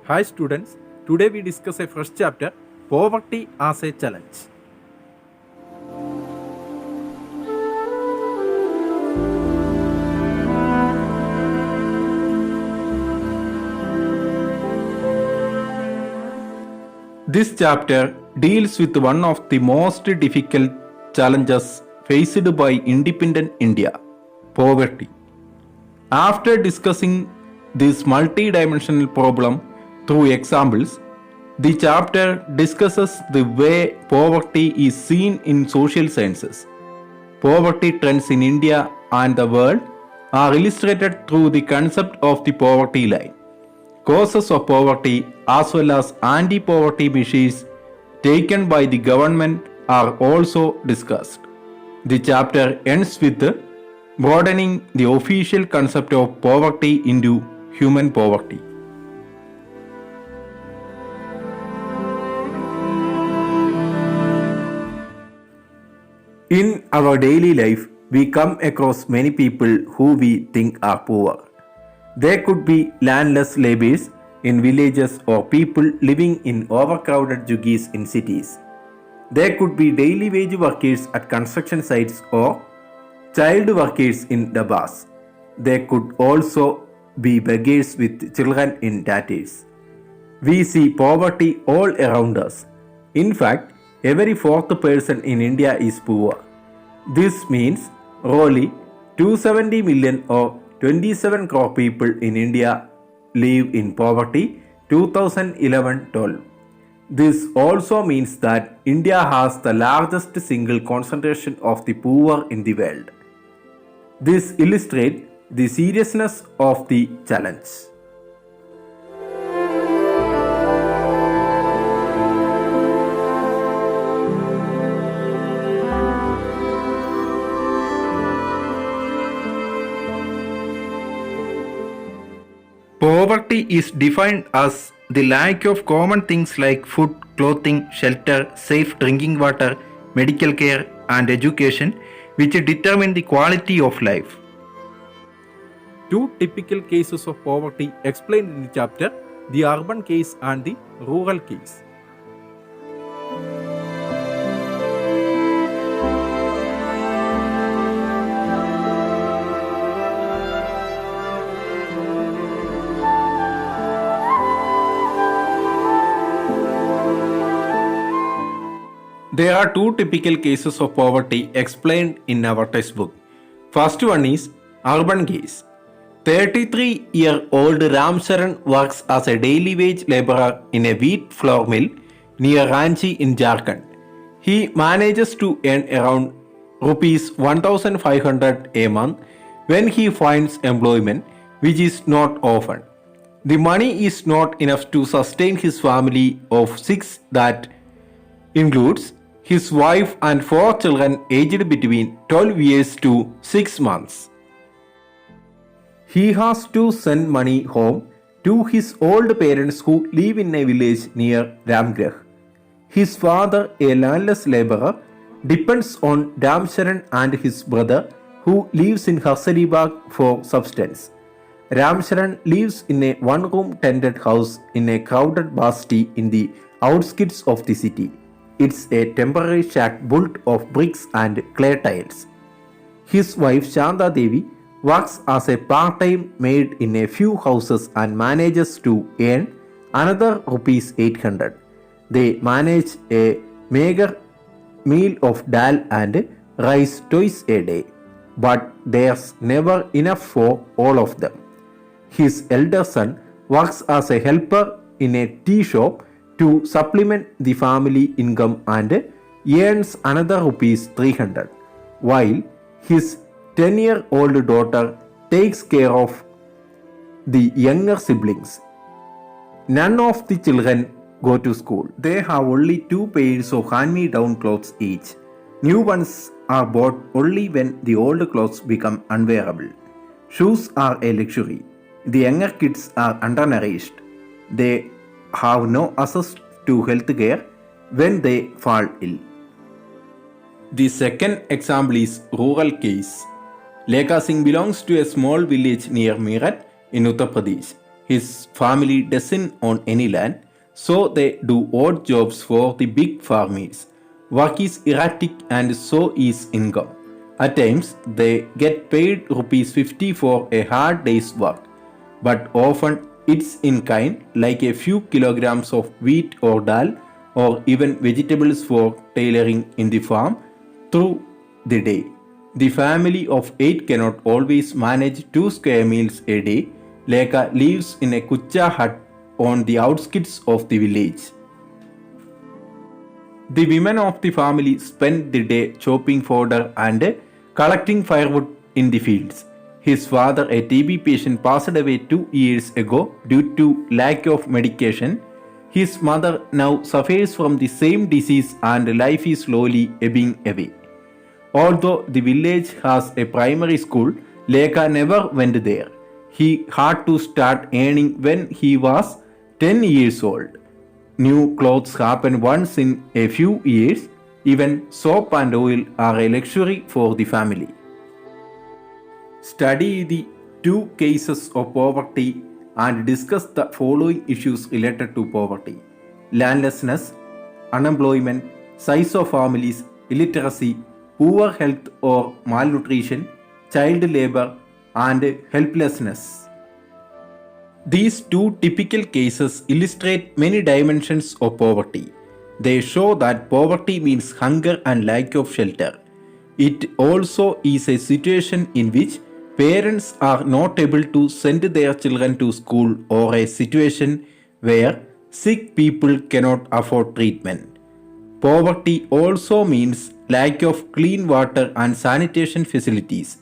Hi students, today we discuss a fresh chapter, Poverty as a Challenge. This chapter deals with one of the most difficult challenges faced by independent India, poverty. After discussing this multi-dimensional problem through examples, the chapter discusses the way poverty is seen in social sciences. Poverty trends in India and the world are illustrated through the concept of the poverty line. Causes of poverty as well as anti-poverty measures taken by the government are also discussed. The chapter ends with broadening the official concept of poverty into human poverty. In our daily life, we come across many people who we think are poor. They could be landless laborers in villages or people living in overcrowded juggies in cities. They could be daily wage workers at construction sites or child workers in dabas. They could also be beggars with children in tatters. We see poverty all around us. In fact, every fourth person in India is poor. This means roughly 270 million or 27 crore people in India live in poverty 2011-12. This also means that India has the largest single concentration of the poor in the world. This illustrates the seriousness of the challenge. Poverty is defined as the lack of common things like food, clothing, shelter, safe drinking water, medical care, and education, which determine the quality of life. Two typical cases of poverty explained in the chapter, the urban case and the rural case. There are two typical cases of poverty explained in our textbook. First one is urban case. 33-year-old Ram Charan works as a daily wage laborer in a wheat flour mill near Ranchi in Jharkhand. He manages to earn around rupees 1500 a month when he finds employment, which is not often. The money is not enough to sustain his family of 6 that includes his wife and 4 children aged between 12 years to 6 months. He has to send money home to his old parents who live in a village near Ramgarh. His father, a landless laborer, depends on Ram Charan and his brother who lives in Harsalibagh for substance. Ram Charan lives in a one-room tented house in a crowded basti in the outskirts of the city. It's a temporary shack built of bricks and clay tiles. His wife Shanta Devi works as a part-time maid in a few houses and manages to earn another rupees 800. They manage a meager meal of dal and rice twice a day, but there's never enough for all of them. His elder son works as a helper in a tea shop to supplement the family income and earns another rupees 300, while his 10-year-old daughter takes care of the younger siblings. None of the children go to school. They have only 2 pairs of hand-me-down clothes each. New ones are bought only when the old clothes become unwearable. Shoes are a luxury. The younger kids are undernourished. They have no access to health care when they fall ill. The second example is rural case. Lekha Singh belongs to a small village near Meerut in Uttar Pradesh. His family doesn't own any land, so they do odd jobs for the big farmers. Work is erratic and so is income. At times, they get paid rupees 50 for a hard day's work, but often it's in kind, like a few kilograms of wheat or dal, or even vegetables for tailoring in the farm through the day. The family of 8 cannot always manage 2 square meals a day. Leka lives in a kucha hut on the outskirts of the village. The women of the family spend the day chopping fodder and collecting firewood in the fields. His father, a TB patient, passed away 2 years ago due to lack of medication. His mother now suffers from the same disease and life is slowly ebbing away. Although the village has a primary school, Leka never went there. He had to start earning when he was 10 years old. New clothes happen once in a few years. Even soap and oil are a luxury for the family. Study the 2 cases of poverty and discuss the following issues related to poverty: landlessness, unemployment, size of families, illiteracy, poor health or malnutrition, child labor, and helplessness. These 2 typical cases illustrate many dimensions of poverty. They show that poverty means hunger and lack of shelter. It also is a situation in which parents are not able to send their children to school, or a situation where sick people cannot afford treatment. Poverty also means lack of clean water and sanitation facilities.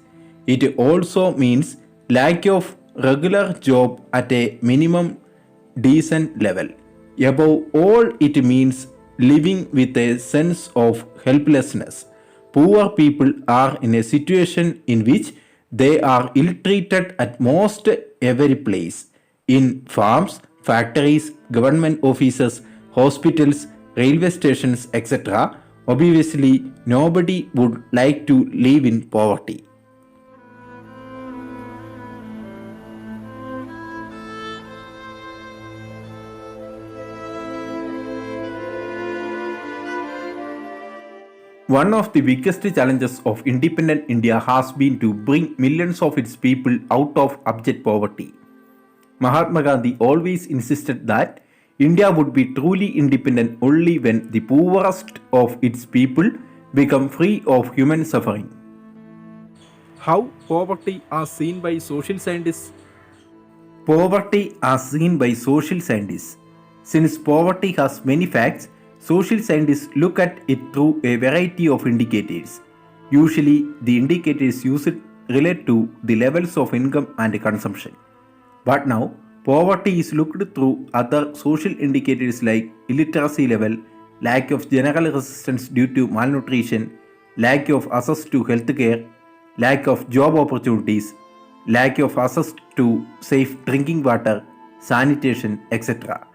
It also means lack of regular job at a minimum decent level. Above all, it means living with a sense of helplessness. Poor people are in a situation in which they are ill-treated at most every place: in farms, factories, government offices, hospitals, railway stations, etc. Obviously, nobody would like to live in poverty. One of the biggest challenges of independent India has been to bring millions of its people out of abject poverty. Mahatma Gandhi always insisted that India would be truly independent only when the poorest of its people become free of human suffering. How poverty is seen by social scientists? Poverty as seen by social scientists. Since poverty has many facts, social scientists look at it through a variety of indicators. Usually, the indicators used relate to the levels of income and consumption. But now, poverty is looked through other social indicators like illiteracy level, lack of general resistance due to malnutrition, lack of access to healthcare, lack of job opportunities, lack of access to safe drinking water, sanitation, etc.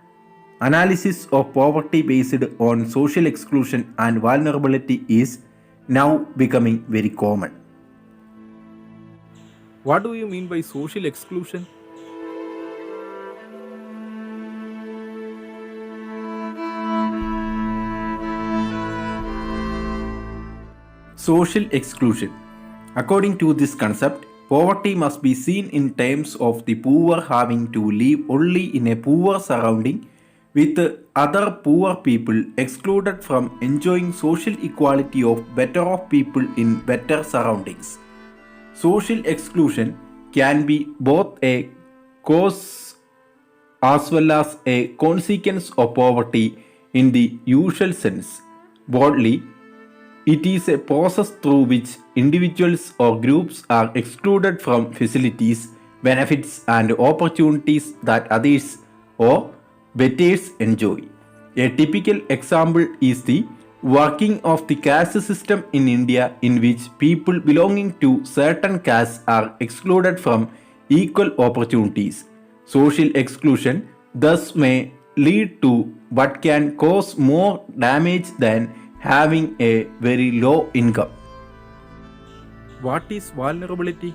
Analysis of poverty based on social exclusion and vulnerability is now becoming very common. What do you mean by social exclusion? Social exclusion. According to this concept, poverty must be seen in terms of the poor having to live only in a poor surrounding with other poor people, excluded from enjoying social equality of better off people in better surroundings. Social exclusion can be both a cause as well as a consequence of poverty in the usual sense. Broadly, it is a process through which individuals or groups are excluded from facilities, benefits, and opportunities that others or betters enjoy. A typical example is the working of the caste system in India, in which people belonging to certain castes are excluded from equal opportunities. Social exclusion thus may lead to but can cause more damage than having a very low income. What is vulnerability?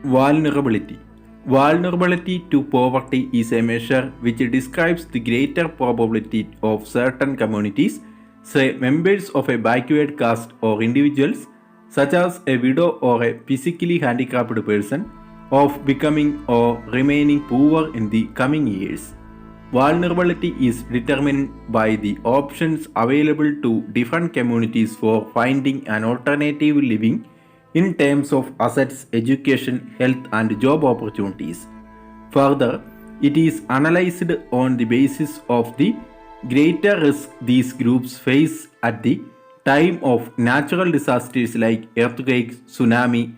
Vulnerability. Vulnerability to poverty is a measure which describes the greater probability of certain communities, say members of a backward caste or individuals, such as a widow or a physically handicapped person, of becoming or remaining poor in the coming years. Vulnerability is determined by the options available to different communities for finding an alternative living in terms of assets, education, health, and job opportunities. Further, it is analyzed on the basis of the greater risk these groups face at the time of natural disasters like earthquakes, tsunami,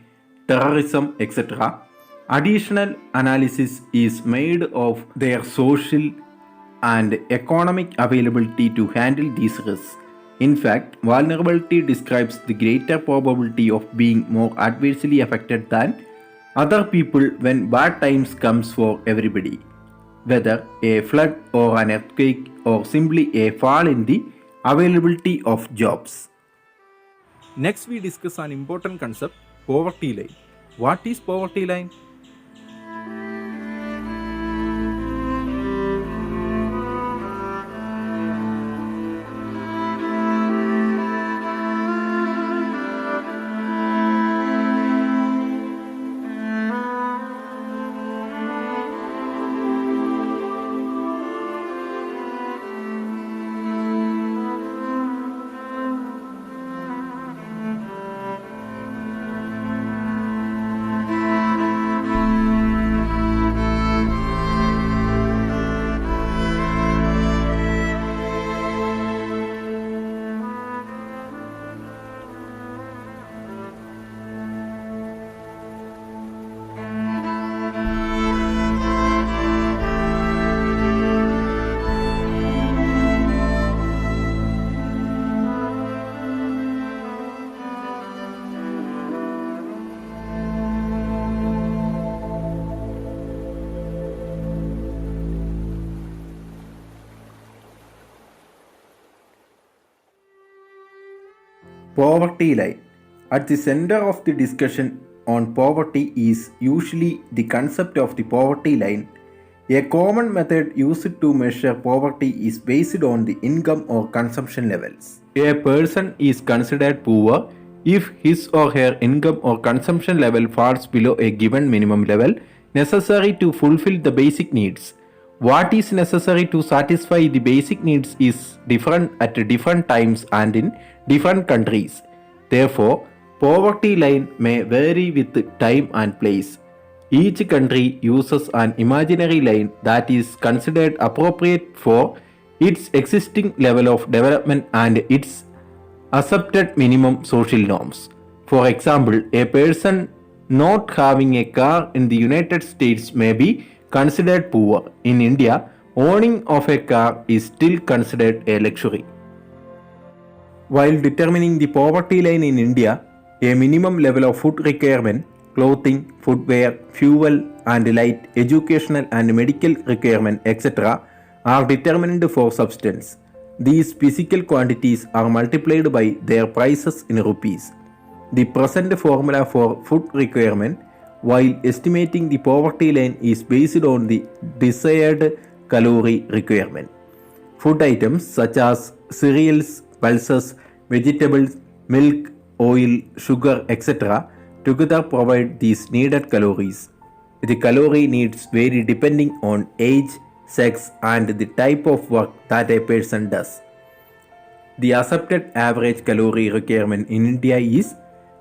terrorism, etc. Additional analysis is made of their social and economic availability to handle these risks. In fact, vulnerability describes the greater probability of being more adversely affected than other people when bad times comes for everybody, whether a flood or an earthquake or simply a fall in the availability of jobs. Next, we discuss an important concept, poverty line. What is poverty line? Poverty line. At the center of the discussion on poverty is usually the concept of the poverty line. A common method used to measure poverty is based on the income or consumption levels. A person is considered poor if his or her income or consumption level falls below a given minimum level necessary to fulfill the basic needs. What is necessary to satisfy the basic needs is different at different times and in different countries. Therefore, poverty line may vary with time and place. Each country uses an imaginary line that is considered appropriate for its existing level of development and its accepted minimum social norms. For example, a person not having a car in the United States may be considered poor. In India, owning of a car is still considered a luxury. While determining the poverty line in India, a minimum level of food requirement, clothing, footwear, fuel and light, educational and medical requirement, etc. are determined for substance. These physical quantities are multiplied by their prices in rupees. The present formula for food requirement while estimating the poverty line is based on the desired calorie requirement. Food items such as cereals, pulses, vegetables, milk, oil, sugar, etc. together provide these needed calories. The calorie needs vary depending on age, sex, and the type of work that a person does. The accepted average calorie requirement in India is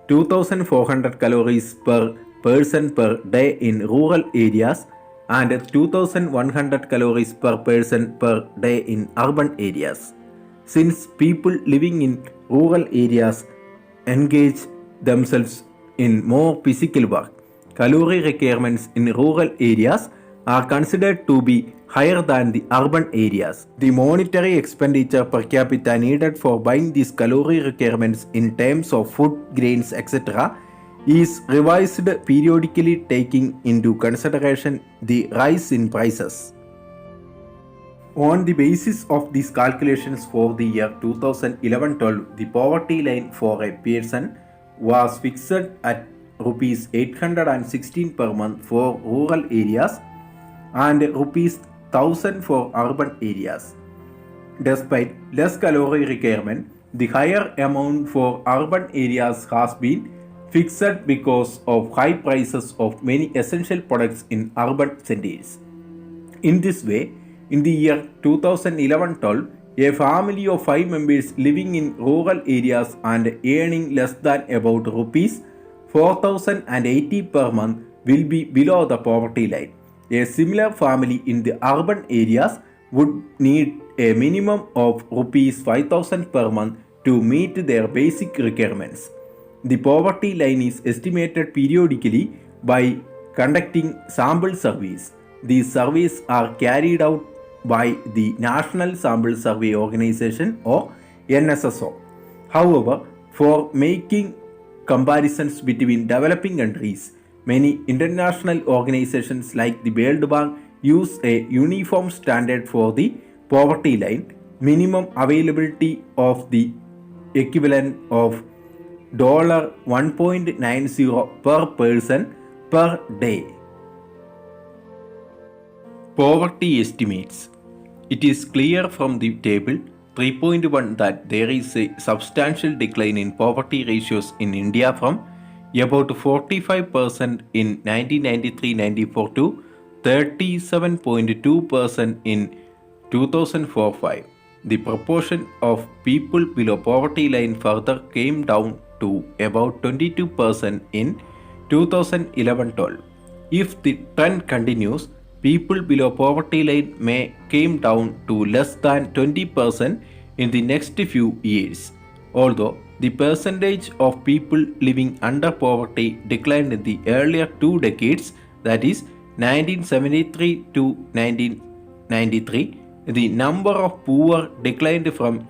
2400 calories per person per day in rural areas and 2100 calories per person per day in urban areas. Since people living in rural areas engage themselves in more physical work, calorie requirements in rural areas are considered to be higher than the urban areas. The monetary expenditure per capita needed for buying these calorie requirements in terms of food, grains, etc. is revised periodically taking into consideration the rise in prices. On the basis of these calculations for the year 2011-12, the poverty line for a person was fixed at rupees 816 per month for rural areas and rupees 1000 for urban areas. Despite less calorie requirement, the higher amount for urban areas has been fixed because of high prices of many essential products in urban centers. In this way, in the year 2011-12, a family of 5 members living in rural areas and earning less than about rupees 4080 per month will be below the poverty line. A similar family in the urban areas would need a minimum of rupees 5000 per month to meet their basic requirements. The poverty line is estimated periodically by conducting sample surveys. These surveys are carried out by the National Sample Survey Organization or NSSO. However, for making comparisons between developing countries, many international organizations like the World Bank use a uniform standard for the poverty line, minimum availability of the equivalent of $1.90 per person per day. Poverty estimates. It is clear from the table 3.1 that there is a substantial decline in poverty ratios in India from about 45% in 1993-94 to 37.2% in 2004-5. The proportion of people below poverty line further came down to about 22% in 2011-12. If the trend continues, people below poverty line may come down to less than 20% in the next few years. Although the percentage of people living under poverty declined in the earlier 2 decades, that is 1973 to 1993, the number of poor declined from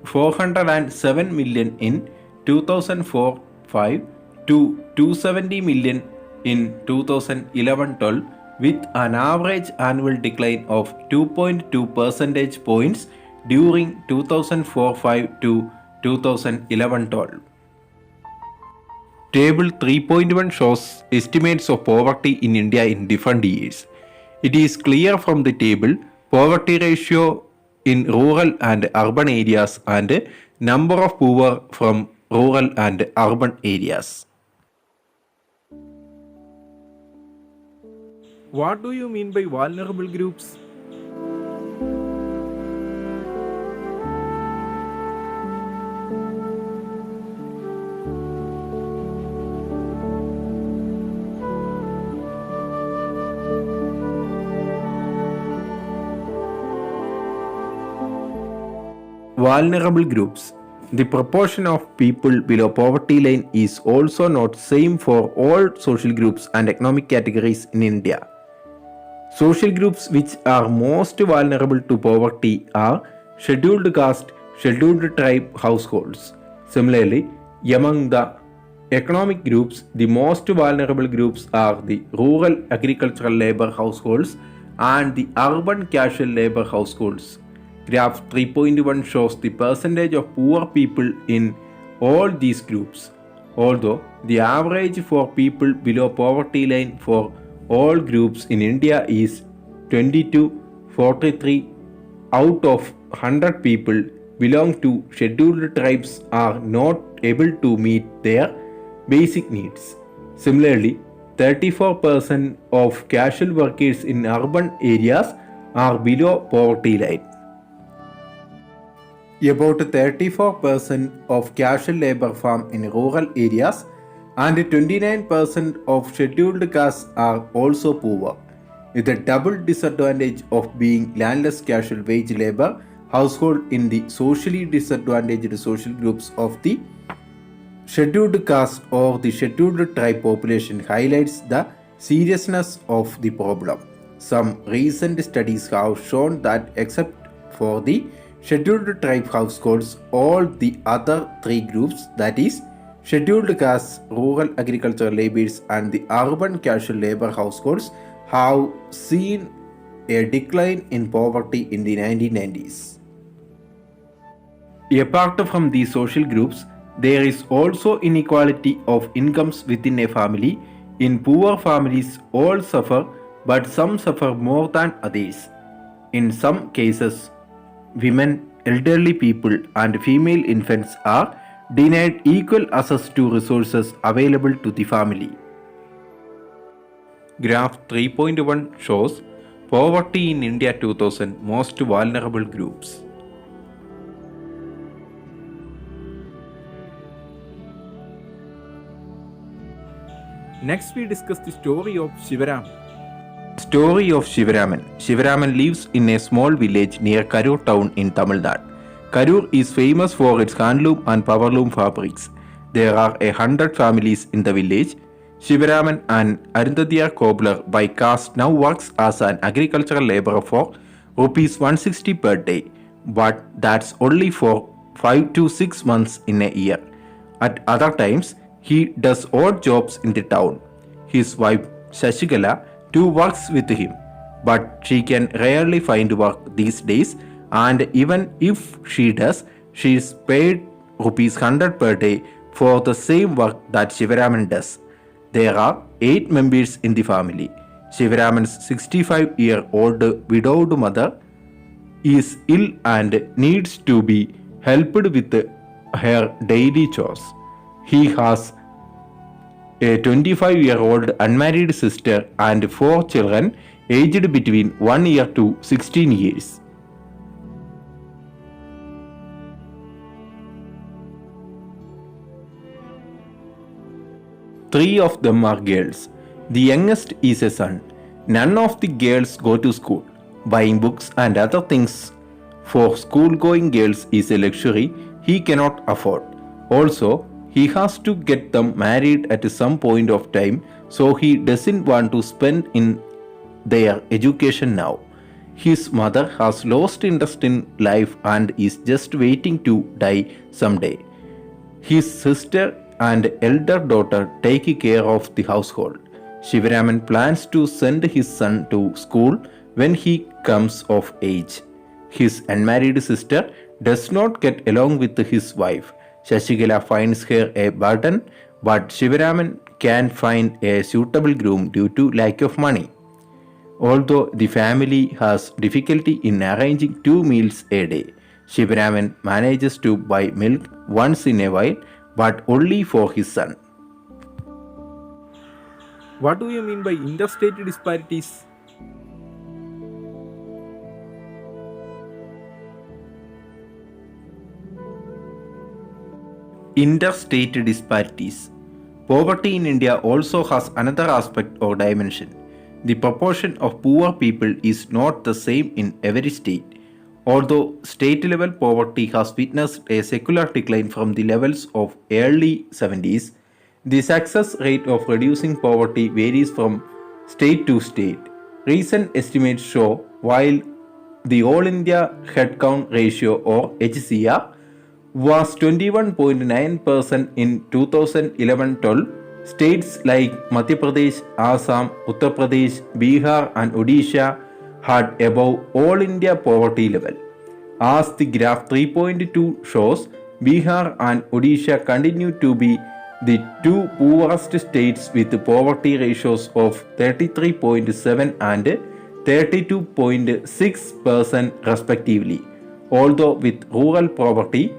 407 million in 2004-5 to 270 million in 2011-12, with an average annual decline of 2.2 percentage points during 2004-5 to 2011-12. Table 3.1 shows estimates of poverty in India in different years. It is clear from the table poverty ratio in rural and urban areas and number of poor from rural and urban areas. What do you mean by vulnerable groups? Vulnerable groups. The proportion of people below poverty line is also not same for all social groups and economic categories in India. Social groups which are most vulnerable to poverty are scheduled caste, scheduled tribe households. Similarly, among the economic groups, the most vulnerable groups are the rural agricultural labor households and the urban casual labor households. Graph 3.1 shows the percentage of poor people in all these groups. Although the average for people below poverty line for all groups in India is 22.43 out of 100 people belong to scheduled tribes are not able to meet their basic needs. Similarly, 34% of casual workers in urban areas are below poverty line. About 34% of casual labor farm in rural areas and 29% of scheduled castes are also poor, with a double disadvantage of being landless casual wage labor household in the socially disadvantaged social groups of the scheduled caste or the scheduled tribe population highlights the seriousness of the problem. Some recent studies have shown that except for the scheduled tribe households, all the other three groups, that is, scheduled castes, rural agricultural laborers, and the urban casual labor households, have seen a decline in poverty in the 1990s. Apart from these social groups, There is also inequality of incomes within a family. In poor families, all suffer, but some suffer more than others. In some cases, women, elderly people, and female infants are denied equal access to resources available to the family. Graph 3.1 shows Poverty in India 2000 Most Vulnerable Groups. Next, we discuss the story of Shivaraman. Story of Shivaraman. Shivaraman lives in a small village near Karur town in Tamil Nadu. Karur is famous for its handloom and powerloom fabrics. There are 100 families in the village. Shivaraman, an Arundhatiya cobbler by caste, now works as an agricultural laborer for rupees 160 per day, but that's only for 5 to 6 months in a year. At other times, he does odd jobs in the town. His wife Shashikala too works with him, but she can rarely find work these days, and even if she does, she is paid rupees 100 per day for the same work that Shivaraman does. There are 8 members in the family. Shivaraman's 65-year-old widowed mother is ill and needs to be helped with her daily chores. He has a 25-year-old unmarried sister and 4 children aged between 1 year to 16 years. Three of them are girls. The youngest is a son. None of the girls go to school. Buying books and other things for school-going girls is a luxury he cannot afford. Also, he has to get them married at some point of time, so he doesn't want to spend in their education now. His mother has lost interest in life and is just waiting to die someday. His sister and elder daughter take care of the household. Shivaraman plans to send his son to school when he comes of age. His unmarried sister does not get along with his wife. Shashikala finds her a burden, but Shivaraman can't find a suitable groom due to lack of money. Although the family has difficulty in arranging 2 meals a day, Shivaraman manages to buy milk once in a while, but only for his son. What do you mean by interstate disparities? Interstate disparities. Poverty in India also has another aspect or dimension. The proportion of poor people is not the same in every state. Although state level poverty has witnessed a secular decline from the levels of early 70s, the success rate of reducing poverty varies from state to state. Recent estimates show while the All India Headcount Ratio or HCR was 21.9% in 2011-12, states like Madhya Pradesh, Assam, Uttar Pradesh, Bihar and Odisha had above all India poverty level. As the graph 3.2 shows, Bihar and Odisha continue to be the 2 poorest states with poverty ratios of 33.7 and 32.6% respectively. Although with rural poverty,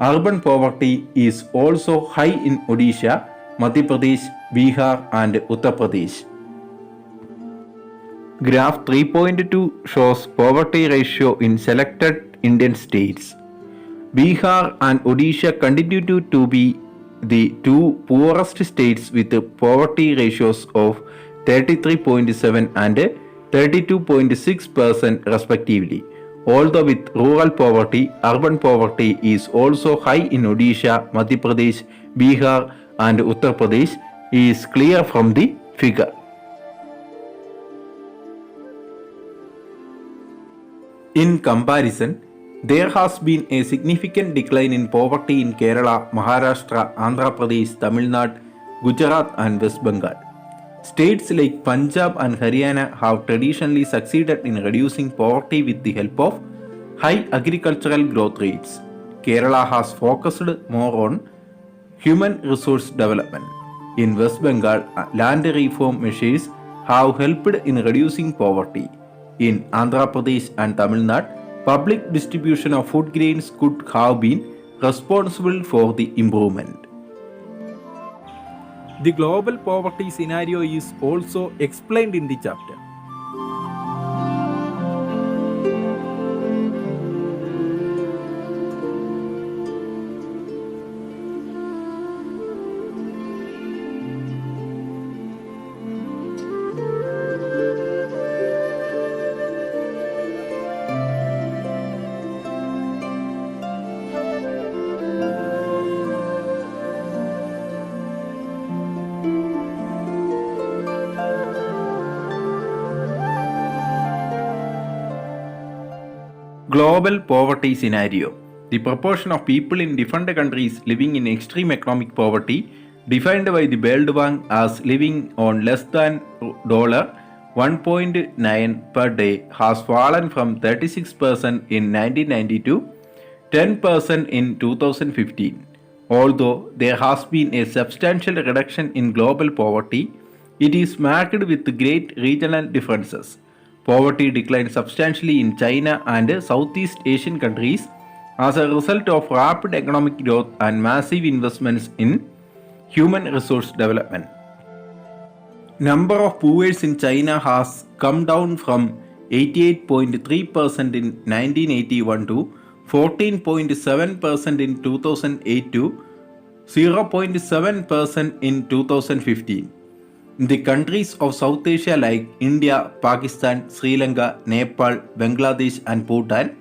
urban poverty is also high in Odisha, Madhya Pradesh, Bihar and Uttar Pradesh. Graph 3.2 shows poverty ratio in selected Indian states. Bihar and Odisha continue to be the 2 poorest states with poverty ratios of 33.7 and 32.6% respectively. Although with rural poverty, urban poverty is also high in Odisha, Madhya Pradesh, Bihar and Uttar Pradesh is clear from the figure. In comparison, there has been a significant decline in poverty in Kerala, Maharashtra, Andhra Pradesh, Tamil Nadu, Gujarat and West Bengal. States like Punjab and Haryana have traditionally succeeded in reducing poverty with the help of high agricultural growth rates. Kerala has focused more on human resource development. In West Bengal, land reform measures have helped in reducing poverty. In Andhra Pradesh and Tamil Nadu, public distribution of food grains could have been responsible for the improvement. The global poverty scenario is also explained in the chapter. Global poverty scenario. The proportion of people in different countries living in extreme economic poverty, defined by the World Bank as living on less than $1.9 per day, has fallen from 36% in 1990 to 10% in 2015. Although there has been a substantial reduction in global poverty, it is marked with great regional differences. Poverty declined substantially in China and Southeast Asian countries as a result of rapid economic growth and massive investments in human resource development. Number of poor in China has come down from 88.3% in 1981 to 14.7% in 2008 to 0.7% in 2015. In the countries of South Asia like India, Pakistan, Sri Lanka, Nepal, Bangladesh and Bhutan,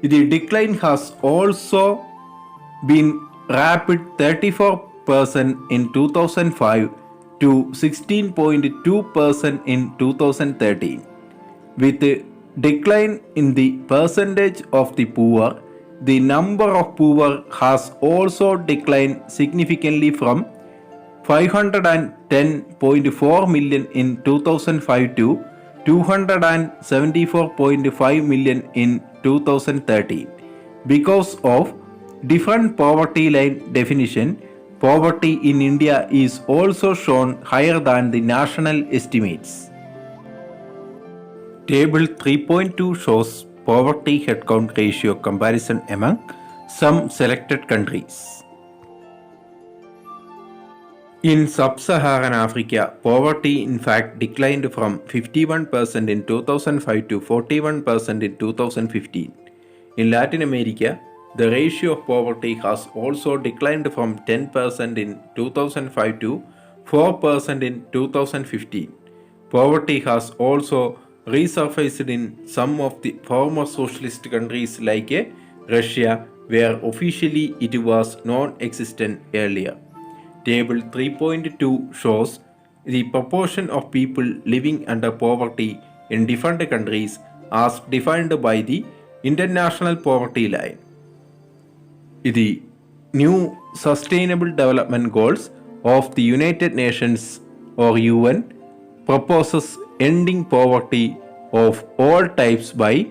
the decline has also been rapid 34% in 2005 to 16.2% in 2013. With a decline in the percentage of the poor, the number of poor has also declined significantly from 510.4 million in 2005 to 274.5 million in 2013. Because of different poverty line definition, poverty in India is also shown higher than the national estimates. Table 3.2 shows poverty headcount ratio comparison among some selected countries. In sub-Saharan Africa, poverty in fact declined from 51% in 2005 to 41% in 2015. In Latin America, the ratio of poverty has also declined from 10% in 2005 to 4% in 2015. Poverty has also resurfaced in some of the former socialist countries like Russia, where officially it was non-existent earlier. Table 3.2 shows the proportion of people living under poverty in different countries as defined by the International Poverty Line. The new Sustainable Development Goals of the United Nations or UN proposes ending poverty of all types by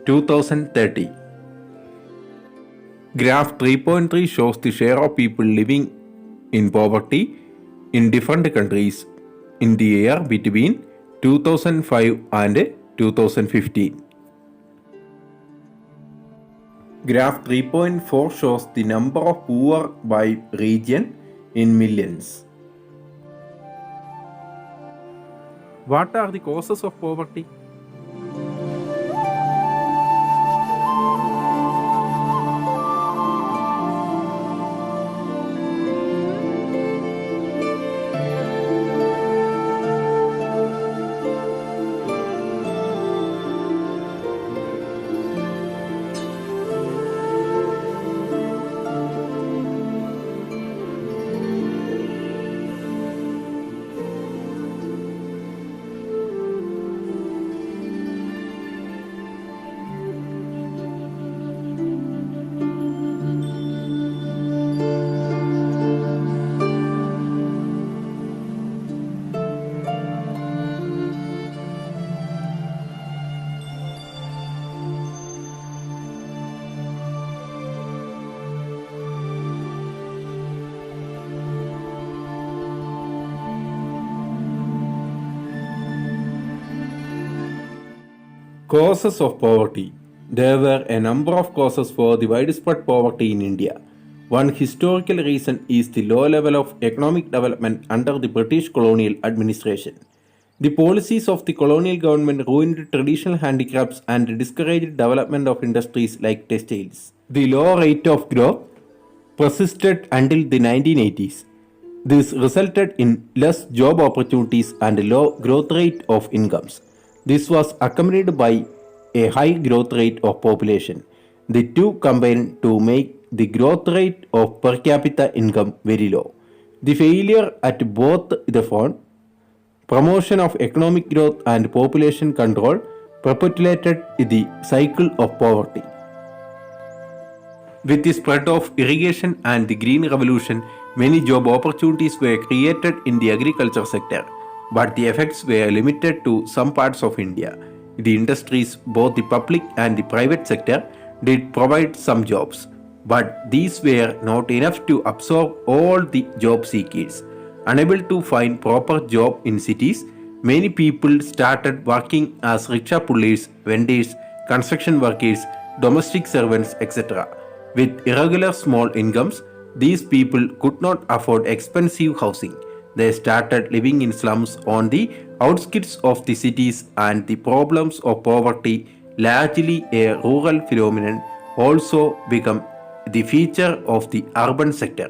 2030. Graph 3.3 shows the share of people living in poverty in different countries in the year between 2005 and 2015. Graph 3.4 shows the number of poor by region in millions. What are the causes of poverty? Causes of poverty. There were a number of causes for the widespread poverty in India. One historical reason is the low level of economic development under the British colonial administration. The policies of the colonial government ruined traditional handicrafts and discouraged development of industries like textiles. The low rate of growth persisted until the 1980s. This resulted in less job opportunities and low growth rate of incomes. This was accompanied by a high growth rate of population. The two combined to make the growth rate of per capita income very low. The failure at both the front, promotion of economic growth and population control, perpetuated the cycle of poverty. With the spread of irrigation and the green revolution, many job opportunities were created in the agriculture sector, but the effects were limited to some parts of India. The industries, both the public and the private sector, did provide some jobs, but these were not enough to absorb all the job seekers. Unable to find proper job in cities, many people started working as rickshaw pullers, vendors, construction workers, domestic servants, etc. With irregular small incomes, these people could not afford expensive housing. They started living in slums on the outskirts of the cities, and the problems of poverty, largely a rural phenomenon, also become the feature of the urban sector.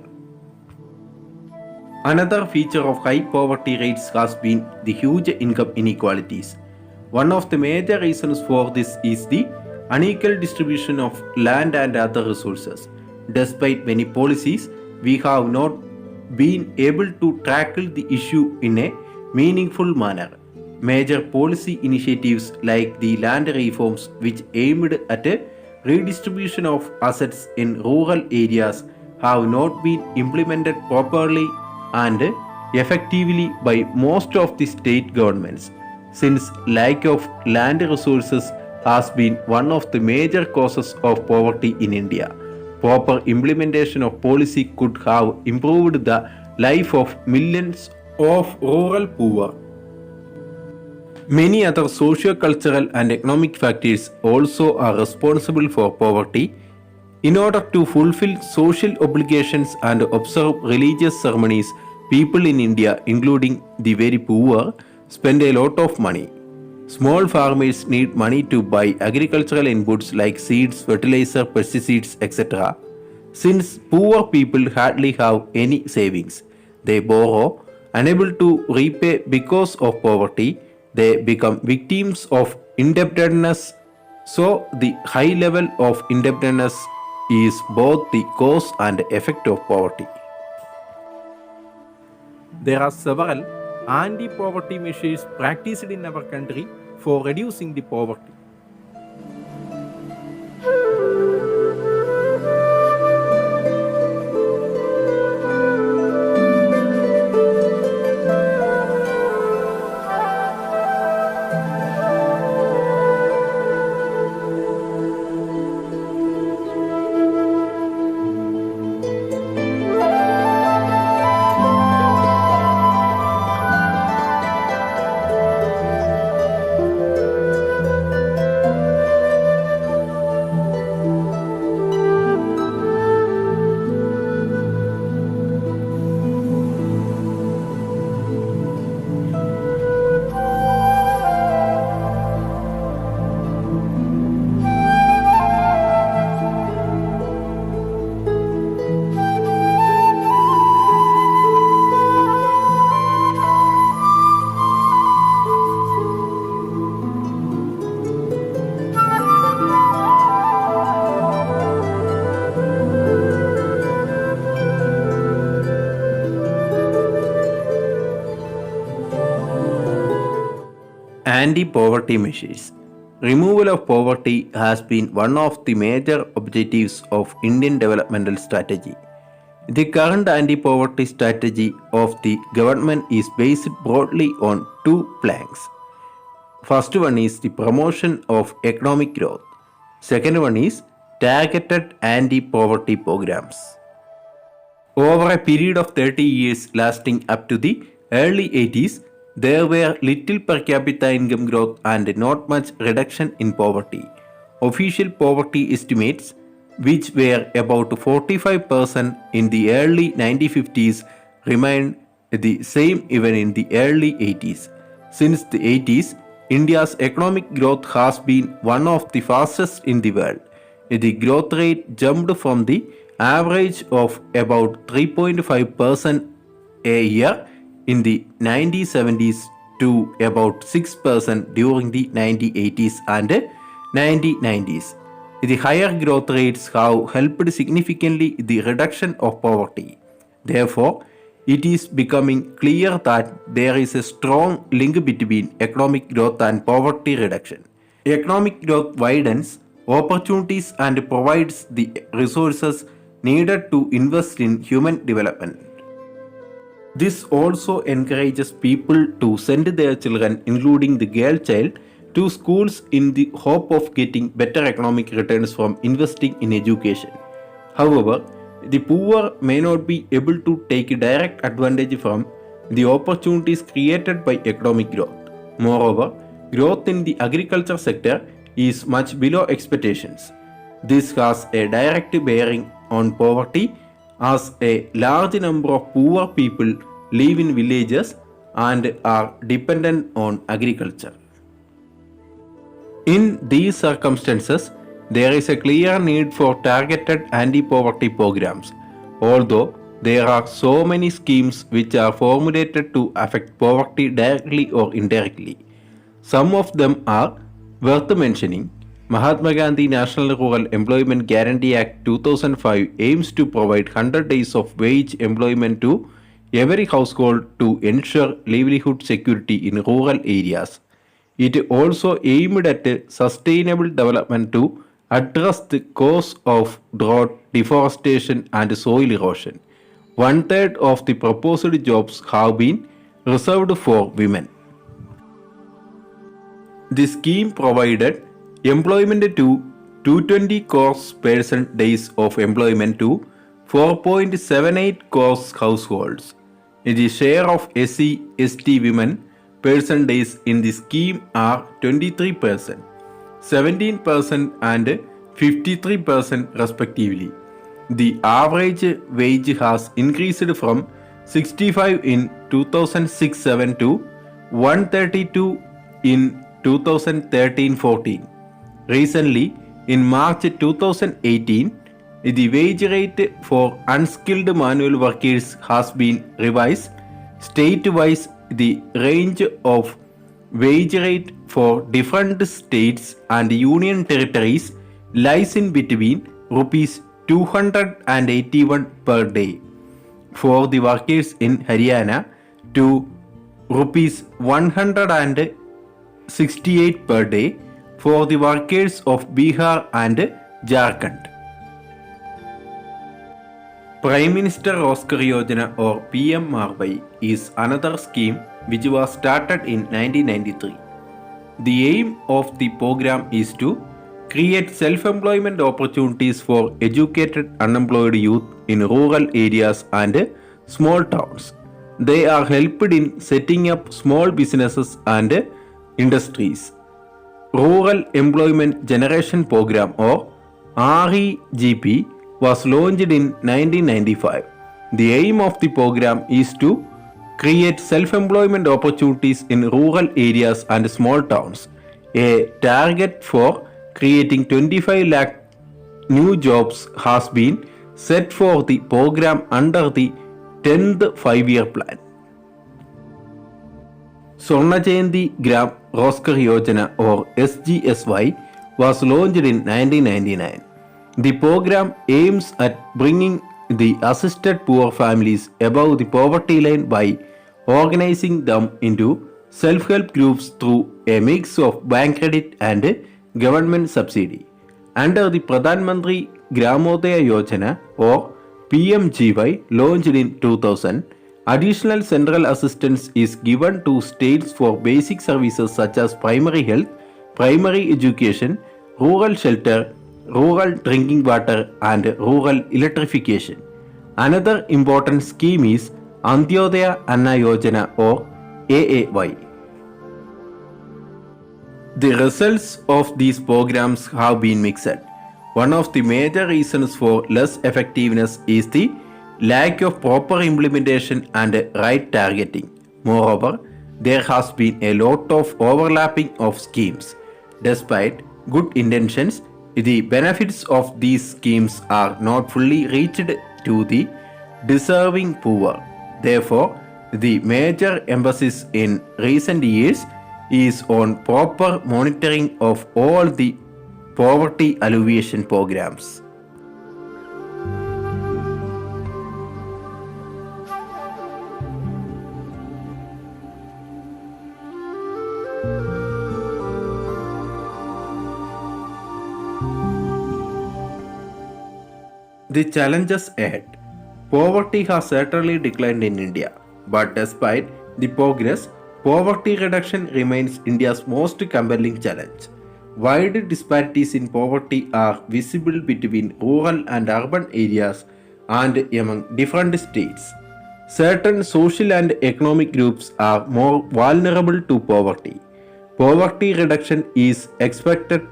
Another feature of high poverty rates has been the huge income inequalities. One of the major reasons for this is the unequal distribution of land and other resources. Despite many policies, we have not been able to tackle the issue in a meaningful manner. Major policy initiatives like the land reforms, which aimed at a redistribution of assets in rural areas, have not been implemented properly and effectively by most of the state governments. Since lack of land resources has been one of the major causes of poverty in India, proper implementation of policy could have improved the life of millions of rural poor. Many other socio-cultural and economic factors also are responsible for poverty. In order to fulfill social obligations and observe religious ceremonies, people in India, including the very poor, spend a lot of money. Small farmers need money to buy agricultural inputs like seeds, fertilizer, pesticides, etc. Since poor people hardly have any savings, they borrow. Unable to repay because of poverty, they become victims of indebtedness. So, the high level of indebtedness is both the cause and effect of poverty. There are several anti-poverty measures practiced in our country for reducing the poverty. Anti-poverty measures. Removal of poverty has been one of the major objectives of Indian developmental strategy. The current anti-poverty strategy of the government is based broadly on two planks. First one is the promotion of economic growth. Second one is targeted anti-poverty programs. Over a period of 30 years lasting up to the early 80s, there were little per capita income growth and not much reduction in poverty. Official poverty estimates, which were about 45% in the early 1950s, remained the same even in the early 80s. Since the 80s, India's economic growth has been one of the fastest in the world. The growth rate jumped from the average of about 3.5% a year in the 1970s to about 6% during the 1980s and 1990s. The higher growth rates have helped significantly the reduction of poverty. Therefore, it is becoming clear that there is a strong link between economic growth and poverty reduction. Economic growth widens opportunities and provides the resources needed to invest in human development. This also encourages people to send their children, including the girl child, to schools in the hope of getting better economic returns from investing in education. However, the poor may not be able to take direct advantage from the opportunities created by economic growth. Moreover, growth in the agriculture sector is much below expectations. This has a direct bearing on poverty as a large number of poor people live in villages and are dependent on agriculture. In these circumstances, there is a clear need for targeted anti-poverty programs, although there are so many schemes which are formulated to affect poverty directly or indirectly. Some of them are worth mentioning. Mahatma Gandhi National Rural Employment Guarantee Act 2005 aims to provide 100 days of wage employment to every household to ensure livelihood security in rural areas. It also aimed at sustainable development to address the cause of drought, deforestation, and soil erosion. One third of the proposed jobs have been reserved for women. The scheme provided employment to 220 crores person days of employment to 4.78 crores households. The share of SC/ST women person days in the scheme are 23%, 17% and 53% respectively. The average wage has increased from 65 in 2006-7 to 132 in 2013-14. Recently, in March 2018, the wage rate for unskilled manual workers has been revised. State-wise, the range of wage rate for different states and union territories lies in between rupees 281 per day for the workers in Haryana to rupees 168 per day for the workers of Bihar and Jharkhand. Prime Minister Roshgar Yojana or PMRY is another scheme which was started in 1993. The aim of the program is to create self-employment opportunities for educated unemployed youth in rural areas and small towns. They are helped in setting up small businesses and industries. Rural Employment Generation Program or REGP was launched in 1995. The aim of the program is to create self-employment opportunities in rural areas and small towns. A target for creating 25 lakh new jobs has been set for the program under the 10th 5-year plan. Swarna Jayanti Gram Roshgar Yojana or SGSY was launched in 1999. The program aims at bringing the assisted poor families above the poverty line by organizing them into self-help groups through a mix of bank credit and government subsidy. Under the Pradhan Mantri Gramodaya Yojana or PMGY launched in 2000, additional central assistance is given to states for basic services such as primary health, primary education, rural shelter, rural drinking water and rural electrification. Another important scheme is Antyodaya Anna Yojana or AAY. The results of these programs have been mixed. One of the major reasons for less effectiveness is the lack of proper implementation and right targeting. Moreover, there has been a lot of overlapping of schemes. Despite good intentions, the benefits of these schemes are not fully reached to the deserving poor. Therefore, the major emphasis in recent years is on proper monitoring of all the poverty alleviation programs. The challenges ahead. Poverty has certainly declined in India, but despite the progress, poverty reduction remains India's most compelling challenge. Wide disparities in poverty are visible between rural and urban areas and among different states. Certain social and economic groups are more vulnerable to poverty. Poverty reduction is expected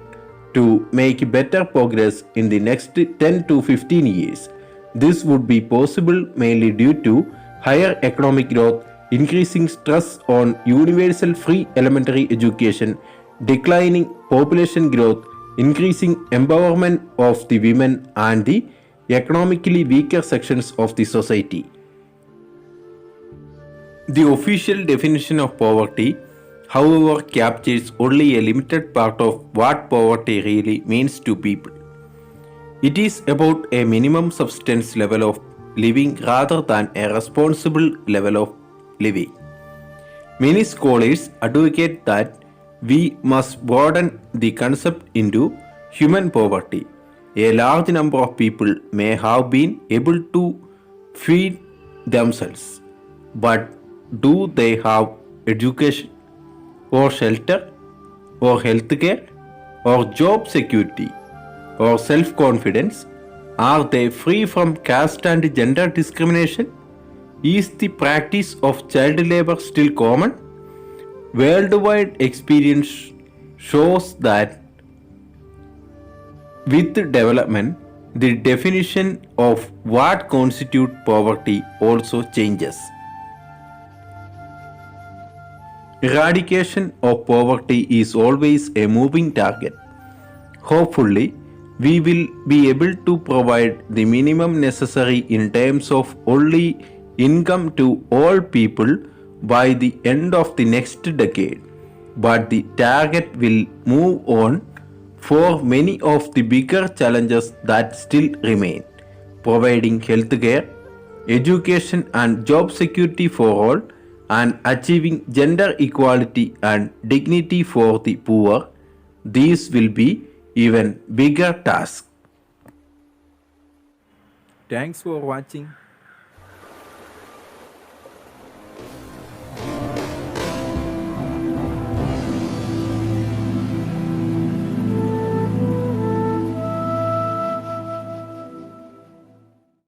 to make better progress in the next 10 to 15 years. This would be possible mainly due to higher economic growth, increasing stress on universal free elementary education, declining population growth, increasing empowerment of the women and the economically weaker sections of the society. The official definition of poverty, however, captures only a limited part of what poverty really means to people. It is about a minimum subsistence level of living rather than a responsible level of living. Many scholars advocate that we must broaden the concept into human poverty. A large number of people may have been able to feed themselves, but do they have education, or shelter, or healthcare, or job security, or self confidence? Are they free from caste and gender discrimination? Is the practice of child labor still common? Worldwide experience shows that with development, the definition of what constitutes poverty also changes. Eradication of poverty is always a moving target. Hopefully, we will be able to provide the minimum necessary in terms of only income to all people by the end of the next decade. But the target will move on for many of the bigger challenges that still remain, providing healthcare, education, and job security for all, and achieving gender equality and dignity for the poor. These will be even bigger tasks. Thanks for watching.